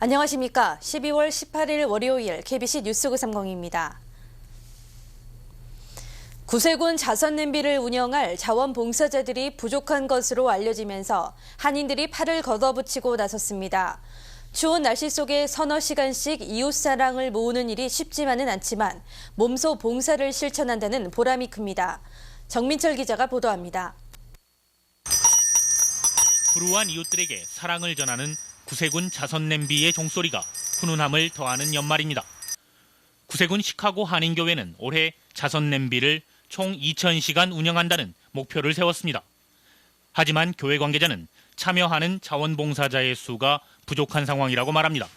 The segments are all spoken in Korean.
안녕하십니까. 12월 18일 월요일 KBC 뉴스 930입니다. 구세군 자선냄비를 운영할 자원봉사자들이 부족한 것으로 알려지면서 한인들이 팔을 걷어붙이고 나섰습니다. 추운 날씨 속에 서너 시간씩 이웃사랑을 모으는 일이 쉽지만은 않지만 몸소 봉사를 실천한다는 보람이 큽니다. 정민철 기자가 보도합니다. 불우한 이웃들에게 사랑을 전하는 구세군 자선냄비의 종소리가 훈훈함을 더하는 연말입니다. 구세군 시카고 한인교회는 올해 자선냄비를 총 2,000시간 운영한다는 목표를 세웠습니다. 하지만 교회 관계자는 참여하는 자원봉사자의 수가 부족한 상황이라고 말합니다.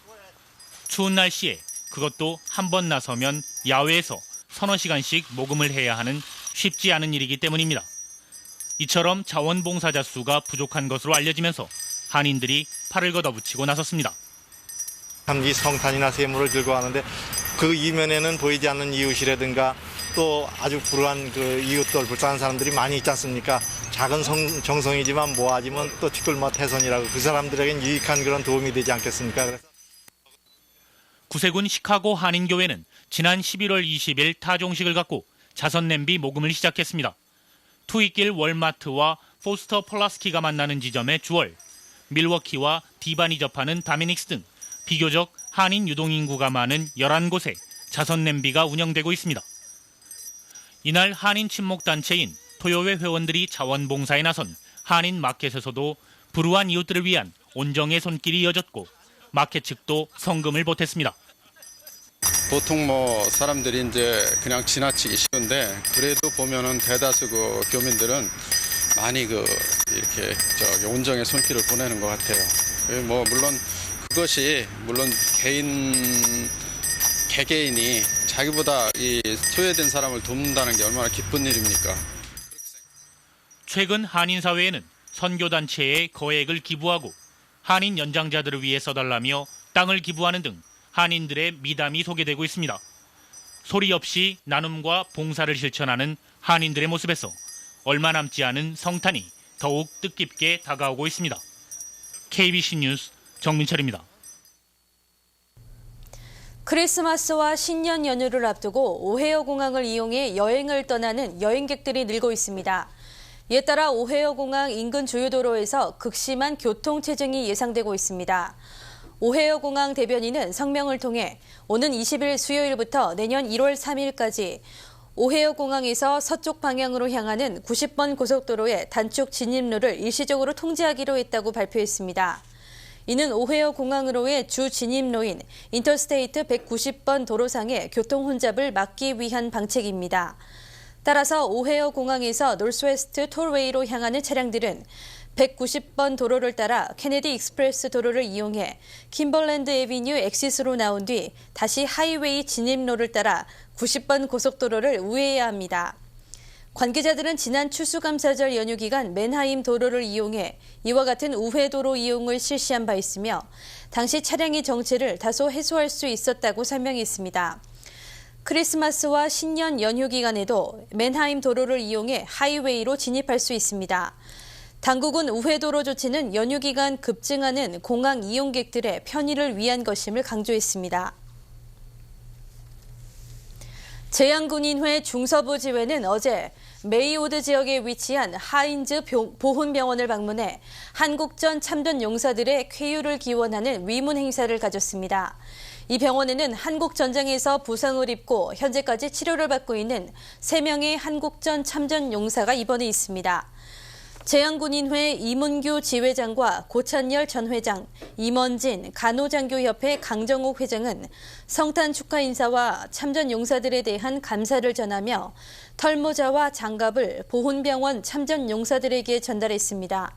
추운 날씨에 그것도 한 번 나서면 야외에서 서너 시간씩 모금을 해야 하는 쉽지 않은 일이기 때문입니다. 이처럼 자원봉사자 수가 부족한 것으로 알려지면서 한인들이 팔을 걷어붙이고 나섰습니다. 이 성탄이나 세물을 들고 가는데 그 이면에는 보이지 않는 이웃이라든가 또 아주 불우한 그 이웃들, 불쌍한 사람들이 많이 있지 않습니까? 작은 정성이지만 모아지면 또 티끌모 태선이라고 그 사람들에겐 유익한 그런 도움이 되지 않겠습니까? 그래서 구세군 시카고 한인교회는 지난 11월 20일 타종식을 갖고 자선냄비 모금을 시작했습니다. 투익길 월마트와 포스터 폴라스키가 만나는 지점의 주얼, 밀워키와 디반이 접하는 다미닉스 등 비교적 한인 유동인구가 많은 11곳에 자선냄비가 운영되고 있습니다. 이날 한인 친목단체인 토요회 회원들이 자원봉사에 나선 한인 마켓에서도 불우한 이웃들을 위한 온정의 손길이 이어졌고 마켓 측도 성금을 보탰습니다. 보통 사람들이 이제 그냥 지나치기 쉬운데 그래도 보면은 대다수 그 교민들은 많이 이렇게 온정의 손길을 보내는 것 같아요. 물론 그것이 개개인이 자기보다 이 소외된 사람을 돕는다는 게 얼마나 기쁜 일입니까? 최근 한인사회에는 선교단체에 거액을 기부하고 한인 연장자들을 위해 써달라며 땅을 기부하는 등 한인들의 미담이 소개되고 있습니다. 소리 없이 나눔과 봉사를 실천하는 한인들의 모습에서 얼마 남지 않은 성탄이 더욱 뜻깊게 다가오고 있습니다. KBC 뉴스 정민철입니다. 크리스마스와 신년 연휴를 앞두고 오헤어 공항을 이용해 여행을 떠나는 여행객들이 늘고 있습니다. 이에 따라 오헤어 공항 인근 주요도로에서 극심한 교통체증이 예상되고 있습니다. 오헤어 공항 대변인은 성명을 통해 오는 20일 수요일부터 내년 1월 3일까지 오헤어 공항에서 서쪽 방향으로 향하는 90번 고속도로의 단축 진입로를 일시적으로 통제하기로 했다고 발표했습니다. 이는 오헤어 공항으로의 주 진입로인 인터스테이트 190번 도로상의 교통 혼잡을 막기 위한 방책입니다. 따라서 오헤어 공항에서 노스웨스트 톨웨이로 향하는 차량들은 190번 도로를 따라 케네디 익스프레스 도로를 이용해 킴벌랜드 애비뉴 엑시스로 나온 뒤 다시 하이웨이 진입로를 따라 90번 고속도로를 우회해야 합니다. 관계자들은 지난 추수감사절 연휴 기간 맨하임 도로를 이용해 이와 같은 우회도로 이용을 실시한 바 있으며 당시 차량의 정체를 다소 해소할 수 있었다고 설명했습니다. 크리스마스와 신년 연휴 기간에도 맨하임 도로를 이용해 하이웨이로 진입할 수 있습니다. 당국은 우회도로 조치는 연휴 기간 급증하는 공항 이용객들의 편의를 위한 것임을 강조했습니다. 제양군인회 중서부지회는 어제 메이오드 지역에 위치한 하인즈 보훈병원을 방문해 한국전 참전 용사들의 쾌유를 기원하는 위문 행사를 가졌습니다. 이 병원에는 한국전쟁에서 부상을 입고 현재까지 치료를 받고 있는 3명의 한국전 참전 용사가 입원해 있습니다. 제양군인회 이문규 지회장과 고찬열 전 회장, 임원진 간호장교협회 강정옥 회장은 성탄 축하 인사와 참전 용사들에 대한 감사를 전하며 털모자와 장갑을 보훈병원 참전 용사들에게 전달했습니다.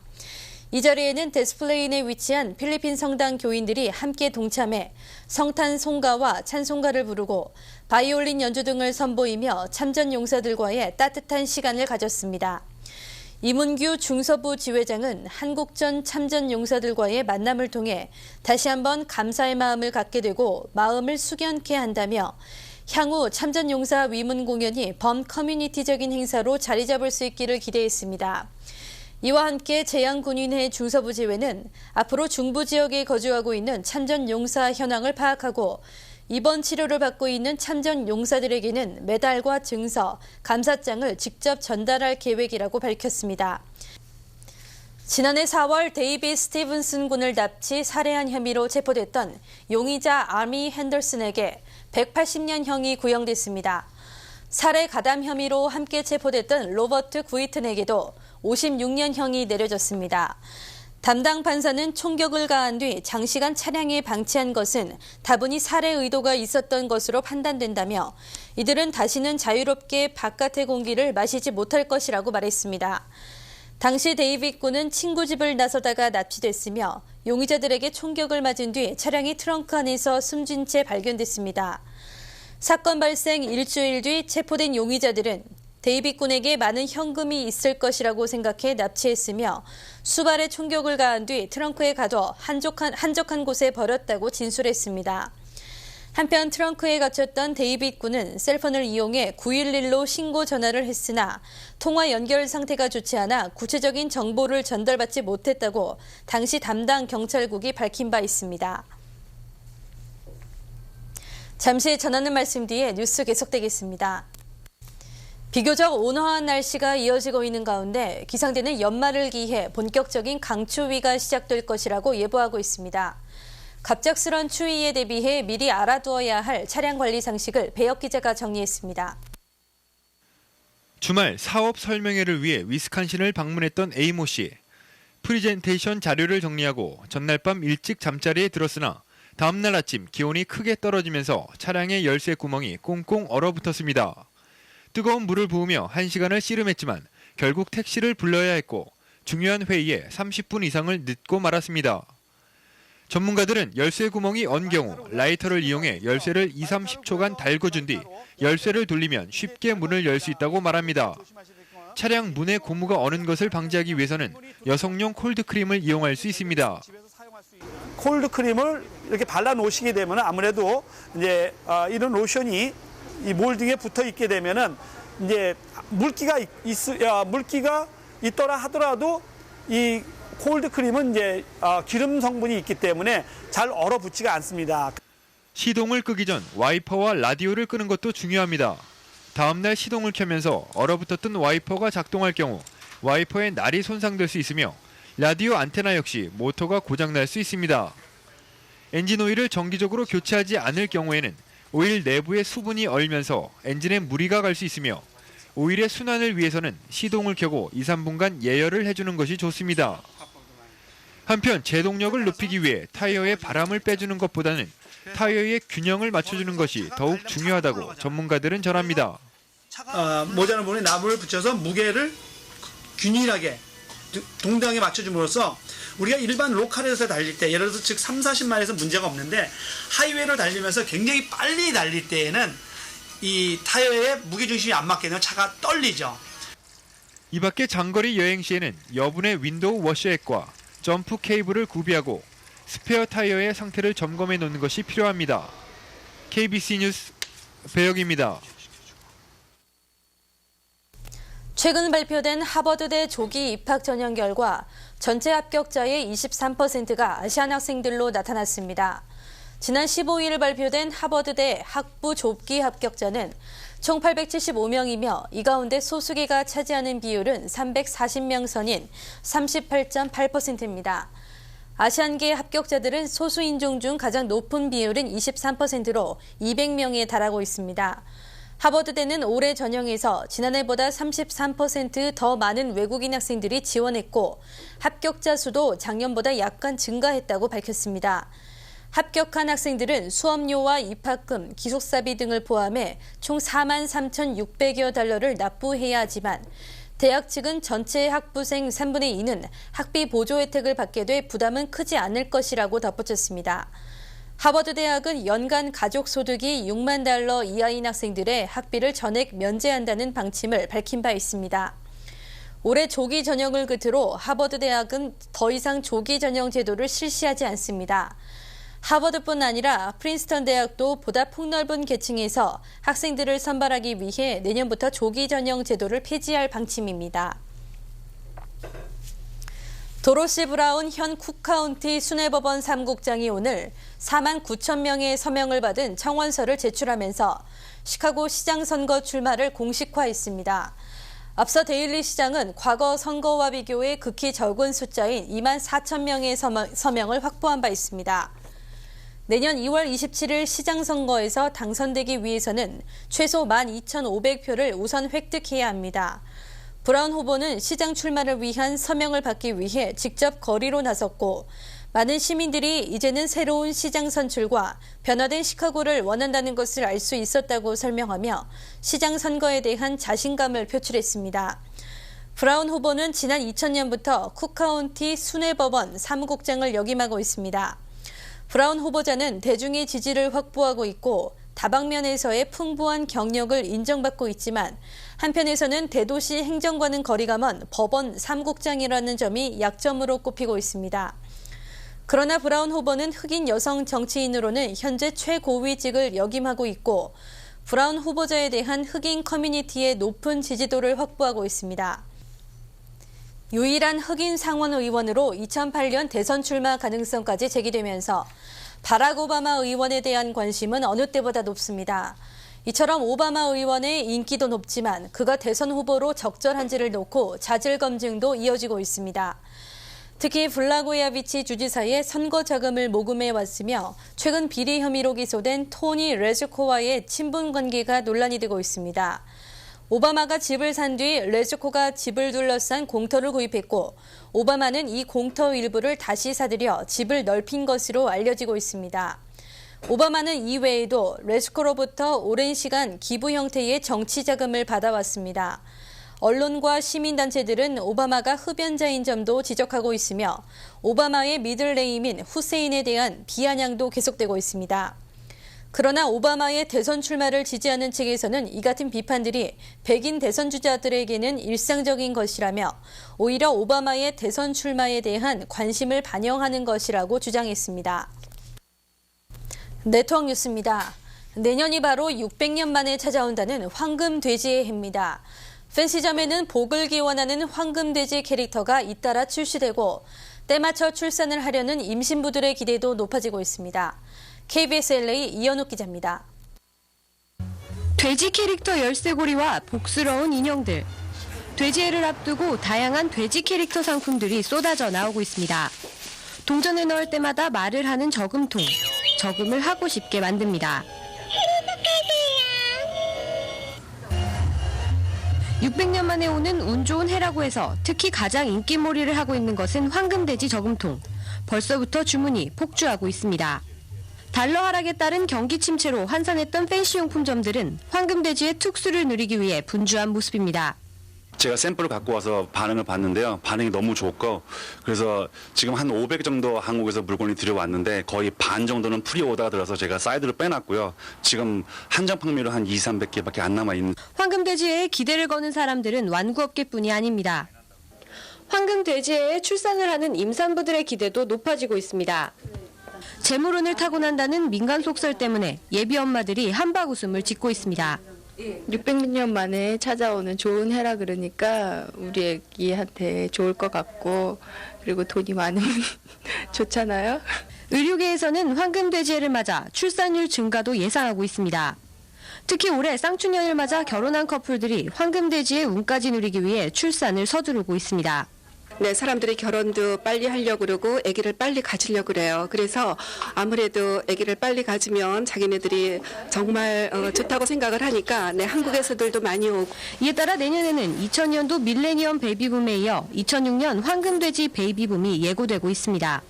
이 자리에는 데스플레인에 위치한 필리핀 성당 교인들이 함께 동참해 성탄 송가와 찬송가를 부르고 바이올린 연주 등을 선보이며 참전 용사들과의 따뜻한 시간을 가졌습니다. 이문규 중서부 지회장은 한국전 참전 용사들과의 만남을 통해 다시 한번 감사의 마음을 갖게 되고 마음을 숙연케 한다며 향후 참전 용사 위문 공연이 범 커뮤니티적인 행사로 자리 잡을 수 있기를 기대했습니다. 이와 함께 재향군인회 중서부지회는 앞으로 중부 지역에 거주하고 있는 참전 용사 현황을 파악하고 입원 치료를 받고 있는 참전 용사들에게는 메달과 증서, 감사장을 직접 전달할 계획이라고 밝혔습니다. 지난해 4월 데이비 스티븐슨 군을 납치 살해한 혐의로 체포됐던 용의자 아미 핸더슨에게 180년형이 구형됐습니다. 살해 가담 혐의로 함께 체포됐던 로버트 구이튼에게도 56년형이 내려졌습니다. 담당 판사는 총격을 가한 뒤 장시간 차량에 방치한 것은 다분히 살해 의도가 있었던 것으로 판단된다며 이들은 다시는 자유롭게 바깥의 공기를 마시지 못할 것이라고 말했습니다. 당시 데이빗 군은 친구 집을 나서다가 납치됐으며 용의자들에게 총격을 맞은 뒤 차량이 트렁크 안에서 숨진 채 발견됐습니다. 사건 발생 일주일 뒤 체포된 용의자들은 데이빗 군에게 많은 현금이 있을 것이라고 생각해 납치했으며 수발의 총격을 가한 뒤 트렁크에 가둬 한적한 곳에 버렸다고 진술했습니다. 한편 트렁크에 갇혔던 데이빗 군은 셀폰을 이용해 911로 신고 전화를 했으나 통화 연결 상태가 좋지 않아 구체적인 정보를 전달받지 못했다고 당시 담당 경찰국이 밝힌 바 있습니다. 잠시 전하는 말씀 뒤에 뉴스 계속되겠습니다. 비교적 온화한 날씨가 이어지고 있는 가운데 기상대는 연말을 기해 본격적인 강추위가 시작될 것이라고 예보하고 있습니다. 갑작스런 추위에 대비해 미리 알아두어야 할 차량 관리 상식을 배역 기자가 정리했습니다. 주말 사업 설명회를 위해 위스콘신을 방문했던 에이모 씨. 프리젠테이션 자료를 정리하고 전날 밤 일찍 잠자리에 들었으나 다음 날 아침 기온이 크게 떨어지면서 차량의 열쇠 구멍이 꽁꽁 얼어붙었습니다. 뜨거운 물을 부으며 1시간을 씨름했지만 결국 택시를 불러야 했고 중요한 회의에 30분 이상을 늦고 말았습니다. 전문가들은 열쇠 구멍이 언 경우 라이터를 이용해 열쇠를 20-30초간 달궈준 뒤 열쇠를 돌리면 쉽게 문을 열 수 있다고 말합니다. 차량 문의 고무가 어는 것을 방지하기 위해서는 여성용 콜드크림을 이용할 수 있습니다. 콜드크림을 이렇게 발라 놓으시게 되면 아무래도 이제 이런 로션이 이 몰딩에 붙어 있게 되면은 이제 물기가 있더라 하더라도 이 콜드크림은 이제 기름 성분이 있기 때문에 잘 얼어붙지가 않습니다. 시동을 끄기 전 와이퍼와 라디오를 끄는 것도 중요합니다. 다음 날 시동을 켜면서 얼어붙었던 와이퍼가 작동할 경우 와이퍼의 날이 손상될 수 있으며 라디오 안테나 역시 모터가 고장날 수 있습니다. 엔진 오일을 정기적으로 교체하지 않을 경우에는 오일 내부에 수분이 얼면서 엔진에 무리가 갈 수 있으며 오일의 순환을 위해서는 시동을 켜고 2-3분간 예열을 해주는 것이 좋습니다. 한편 제동력을 높이기 위해 타이어에 바람을 빼주는 것보다는 타이어의 균형을 맞춰주는 것이 더욱 중요하다고 전문가들은 전합니다. 모자란 부분에 나무를 붙여서 무게를 균일하게 동등하게 맞춰줌으로써 우리가 일반 로컬에서 달릴 때 예를 들어서 즉 30-40마일에서 문제가 없는데 하이웨이를 달리면서 굉장히 빨리 달릴 때에는 이 타이어에 무게중심이 안 맞게 되면 차가 떨리죠. 이 밖에 장거리 여행 시에는 여분의 윈도우 워셔액과 점프 케이블을 구비하고 스페어 타이어의 상태를 점검해 놓는 것이 필요합니다. KBC 뉴스 배역입니다. 최근 발표된 하버드대 조기 입학 전형 결과 전체 합격자의 23%가 아시안 학생들로 나타났습니다. 지난 15일 발표된 하버드대 학부 좁기 합격자는 총 875명이며 이 가운데 소수계가 차지하는 비율은 340명 선인 38.8%입니다. 아시안계 합격자들은 소수인종 중 가장 높은 비율인 23%로 200명에 달하고 있습니다. 하버드대는 올해 전형에서 지난해보다 33% 더 많은 외국인 학생들이 지원했고 합격자 수도 작년보다 약간 증가했다고 밝혔습니다. 합격한 학생들은 수업료와 입학금, 기숙사비 등을 포함해 총 43,600여 달러를 납부해야 하지만 대학 측은 전체 학부생 3분의 2는 학비 보조 혜택을 받게 돼 부담은 크지 않을 것이라고 덧붙였습니다. 하버드 대학은 연간 가족 소득이 6만 달러 이하인 학생들의 학비를 전액 면제한다는 방침을 밝힌 바 있습니다. 올해 조기 전형을 끝으로 하버드 대학은 더 이상 조기 전형 제도를 실시하지 않습니다. 하버드뿐 아니라 프린스턴 대학도 보다 폭넓은 계층에서 학생들을 선발하기 위해 내년부터 조기 전형 제도를 폐지할 방침입니다. 도로시 브라운 현 쿡카운티 수뇌법원 3국장이 오늘 4만 9천 명의 서명을 받은 청원서를 제출하면서 시카고 시장 선거 출마를 공식화했습니다. 앞서 데일리 시장은 과거 선거와 비교해 극히 적은 숫자인 2만 4천 명의 서명을 확보한 바 있습니다. 내년 2월 27일 시장 선거에서 당선되기 위해서는 최소 12,500표를 우선 획득해야 합니다. 브라운 후보는 시장 출마를 위한 서명을 받기 위해 직접 거리로 나섰고 많은 시민들이 이제는 새로운 시장 선출과 변화된 시카고를 원한다는 것을 알 수 있었다고 설명하며 시장 선거에 대한 자신감을 표출했습니다. 브라운 후보는 지난 2000년부터 쿡카운티 수뇌법원 사무국장을 역임하고 있습니다. 브라운 후보자는 대중의 지지를 확보하고 있고 다방면에서의 풍부한 경력을 인정받고 있지만 한편에서는 대도시 행정과는 거리가 먼 법원 사무국장이라는 점이 약점으로 꼽히고 있습니다. 그러나 브라운 후보는 흑인 여성 정치인으로는 현재 최고위직을 역임하고 있고 브라운 후보자에 대한 흑인 커뮤니티의 높은 지지도를 확보하고 있습니다. 유일한 흑인 상원 의원으로 2008년 대선 출마 가능성까지 제기되면서 바락 오바마 의원에 대한 관심은 어느 때보다 높습니다. 이처럼 오바마 의원의 인기도 높지만 그가 대선 후보로 적절한지를 놓고 자질 검증도 이어지고 있습니다. 특히 블라고야비치 주지사의 선거 자금을 모금해 왔으며 최근 비리 혐의로 기소된 토니 레즈코와의 친분 관계가 논란이 되고 있습니다. 오바마가 집을 산 뒤 레즈코가 집을 둘러싼 공터를 구입했고 오바마는 이 공터 일부를 다시 사들여 집을 넓힌 것으로 알려지고 있습니다. 오바마는 이외에도 레즈코로부터 오랜 시간 기부 형태의 정치 자금을 받아왔습니다. 언론과 시민단체들은 오바마가 흡연자인 점도 지적하고 있으며 오바마의 미들네임인 후세인에 대한 비아냥도 계속되고 있습니다. 그러나 오바마의 대선 출마를 지지하는 측에서는 이 같은 비판들이 백인 대선 주자들에게는 일상적인 것이라며 오히려 오바마의 대선 출마에 대한 관심을 반영하는 것이라고 주장했습니다. 네트워크 뉴스입니다. 내년이 바로 600년 만에 찾아온다는 황금돼지의 해입니다. 팬시점에는 복을 기원하는 황금돼지 캐릭터가 잇따라 출시되고 때맞춰 출산을 하려는 임신부들의 기대도 높아지고 있습니다. KBS LA 이현욱 기자입니다. 돼지 캐릭터 열쇠고리와 복스러운 인형들. 돼지해를 앞두고 다양한 돼지 캐릭터 상품들이 쏟아져 나오고 있습니다. 동전을 넣을 때마다 말을 하는 저금통. 저금을 하고 싶게 만듭니다. 600년 만에 오는 운 좋은 해라고 해서 특히 가장 인기몰이를 하고 있는 것은 황금돼지 저금통. 벌써부터 주문이 폭주하고 있습니다. 달러 하락에 따른 경기 침체로 환산했던 팬시용품점들은 황금돼지의 특수를 누리기 위해 분주한 모습입니다. 제가 샘플을 갖고 와서 반응을 봤는데요. 반응이 너무 좋고 그래서 지금 한 500 정도 한국에서 물건이 들여왔는데 거의 반 정도는 프리오더가 들어서 제가 사이드를 빼놨고요. 지금 한정 판매로 한 200~300개밖에 안 남아있는. 황금돼지에 기대를 거는 사람들은 완구업계뿐이 아닙니다. 황금돼지에 출산을 하는 임산부들의 기대도 높아지고 있습니다. 재물운을 타고난다는 민간 속설 때문에 예비 엄마들이 한박 웃음을 짓고 있습니다. 600년 만에 찾아오는 좋은 해라 그러니까 우리 애기한테 좋을 것 같고 그리고 돈이 많으면 좋잖아요. 의료계에서는 황금돼지해를 맞아 출산율 증가도 예상하고 있습니다. 특히 올해 쌍춘년을 맞아 결혼한 커플들이 황금돼지의 운까지 누리기 위해 출산을 서두르고 있습니다. 네, 사람들이 결혼도 빨리 하려고 그러고 아기를 빨리 가지려고 그래요. 그래서 아무래도 아기를 빨리 가지면 자기네들이 정말 좋다고 생각을 하니까 네, 한국에서들도 많이 오고. 이에 따라 내년에는 2000년도 밀레니엄 베이비붐에 이어 2006년 황금돼지 베이비붐이 예고되고 있습니다.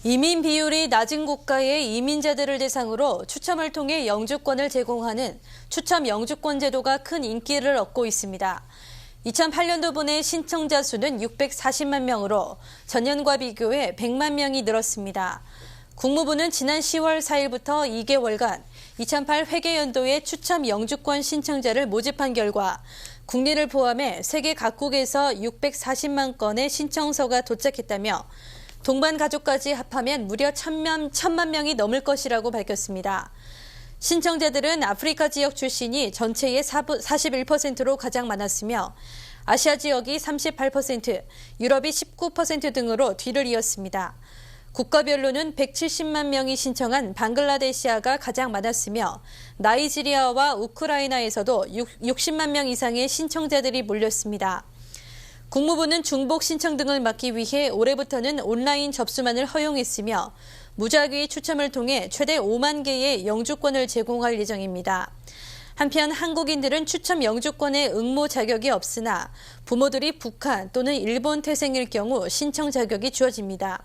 이민 비율이 낮은 국가의 이민자들을 대상으로 추첨을 통해 영주권을 제공하는 추첨 영주권 제도가 큰 인기를 얻고 있습니다. 2008년도분의 신청자 수는 640만 명으로 전년과 비교해 100만 명이 늘었습니다. 국무부는 지난 10월 4일부터 2개월간 2008 회계연도의 추첨 영주권 신청자를 모집한 결과 국내를 포함해 세계 각국에서 640만 건의 신청서가 도착했다며 동반 가족까지 합하면 무려 1,000만 명이 넘을 것이라고 밝혔습니다. 신청자들은 아프리카 지역 출신이 전체의 41%로 가장 많았으며 아시아 지역이 38%, 유럽이 19% 등으로 뒤를 이었습니다. 국가별로는 170만 명이 신청한 방글라데시아가 가장 많았으며 나이지리아와 우크라이나에서도 60만 명 이상의 신청자들이 몰렸습니다. 국무부는 중복 신청 등을 막기 위해 올해부터는 온라인 접수만을 허용했으며 무작위 추첨을 통해 최대 5만 개의 영주권을 제공할 예정입니다. 한편 한국인들은 추첨 영주권에 응모 자격이 없으나 부모들이 북한 또는 일본 태생일 경우 신청 자격이 주어집니다.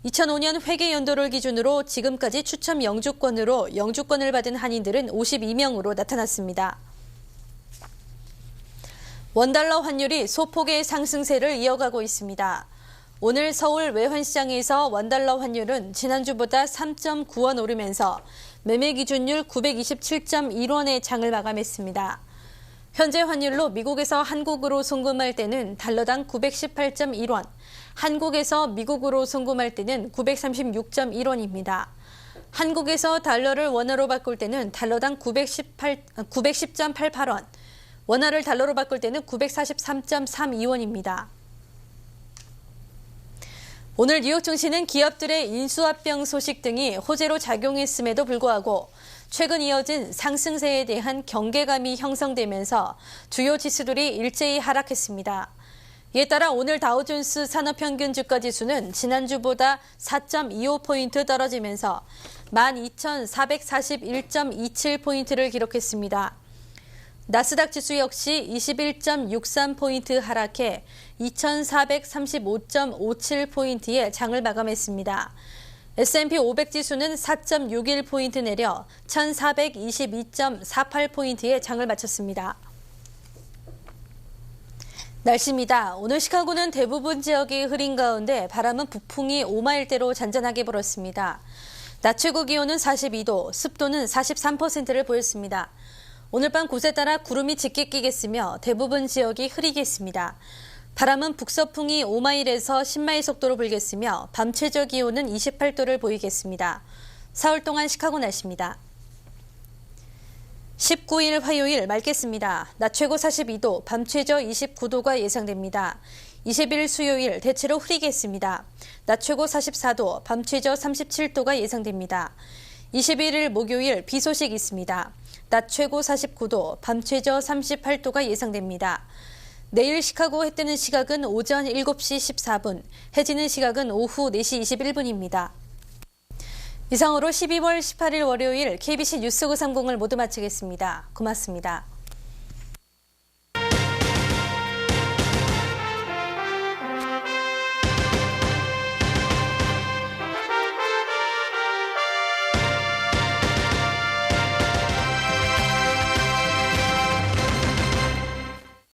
2005년 회계 연도를 기준으로 지금까지 추첨 영주권으로 영주권을 받은 한인들은 52명으로 나타났습니다. 원달러 환율이 소폭의 상승세를 이어가고 있습니다. 오늘 서울 외환시장에서 원달러 환율은 지난주보다 3.9원 오르면서 매매 기준율 927.1원의 장을 마감했습니다. 현재 환율로 미국에서 한국으로 송금할 때는 달러당 918.1원, 한국에서 미국으로 송금할 때는 936.1원입니다. 한국에서 달러를 원화로 바꿀 때는 달러당 910.88원, 원화를 달러로 바꿀 때는 943.32원입니다. 오늘 뉴욕 증시는 기업들의 인수합병 소식 등이 호재로 작용했음에도 불구하고 최근 이어진 상승세에 대한 경계감이 형성되면서 주요 지수들이 일제히 하락했습니다. 이에 따라 오늘 다우존스 산업평균 주가지수는 지난주보다 4.25포인트 떨어지면서 12,441.27포인트를 기록했습니다. 나스닥 지수 역시 21.63포인트 하락해 2,435.57포인트의 장을 마감했습니다. S&P 500 지수는 4.61포인트 내려 1,422.48포인트의 장을 마쳤습니다. 날씨입니다. 오늘 시카고는 대부분 지역이 흐린 가운데 바람은 북풍이 5마일대로 잔잔하게 불었습니다. 낮 최고 기온은 42도, 습도는 43%를 보였습니다. 오늘 밤 곳에 따라 구름이 짙게 끼겠으며 대부분 지역이 흐리겠습니다. 바람은 북서풍이 5마일에서 10마일 속도로 불겠으며 밤 최저 기온은 28도를 보이겠습니다. 사흘 동안 시카고 날씨입니다. 19일 화요일 맑겠습니다. 낮 최고 42도, 밤 최저 29도가 예상됩니다. 20일 수요일 대체로 흐리겠습니다. 낮 최고 44도, 밤 최저 37도가 예상됩니다. 21일 목요일 비 소식 있습니다. 낮 최고 49도, 밤 최저 38도가 예상됩니다. 내일 시카고 해 뜨는 시각은 오전 7시 14분, 해 지는 시각은 오후 4시 21분입니다. 이상으로 12월 18일 월요일 KBC 뉴스 930을 모두 마치겠습니다. 고맙습니다.